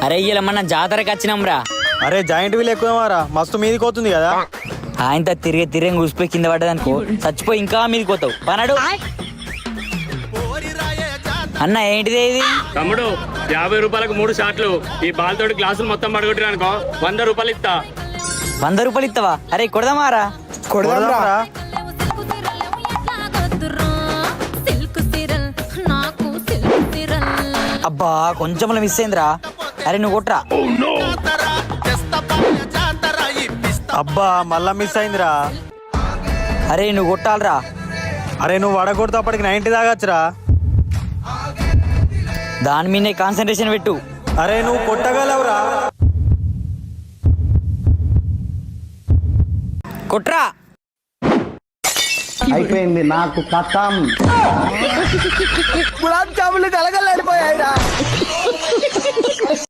అరే ఇయ్యాల మన జాతరకి వచ్చినాం రా. అరే జాయింట్ వీల్ ఎక్కువరా, మస్తు మీదికి పోతుంది కదా. ఆయనతో తిరిగి కూసిపోయి కింద పడ్డదనుకో చచ్చిపోయి ఇంకా మీదకి పోతావు పనాడు. అన్న ఏంటిది ఇది? తమ్ముడు 50 రూపాయలకు 3 షాట్లు. ఈ బాల్తోటి గ్లాసులు మొత్తం పడగొట్టిరు అనుకో 100 రూపాయలు ఇస్తా. 100 రూపాయలు ఇస్తావా? అరే కొడదామారా. కొడదాంరా. అబ్బా కొంచెం మిస్ అయిందిరా. అరే నువ్వు కొట్రా. అబ్బా మళ్ళా మిస్ అయిందిరా. అరే నువ్వు కొట్టాలరా. అరే నువ్వు వడగొడితే అప్పటికి 90 తాగచ్చురా. దాని మీదే కాన్సన్ట్రేషన్ పెట్టు. అరే నువ్వు కొట్టగలవురా. కొట్రా. అయిపోయింది నాకు కథం. గులాబ్ జాములు కలగలేడిపోయాయిరా.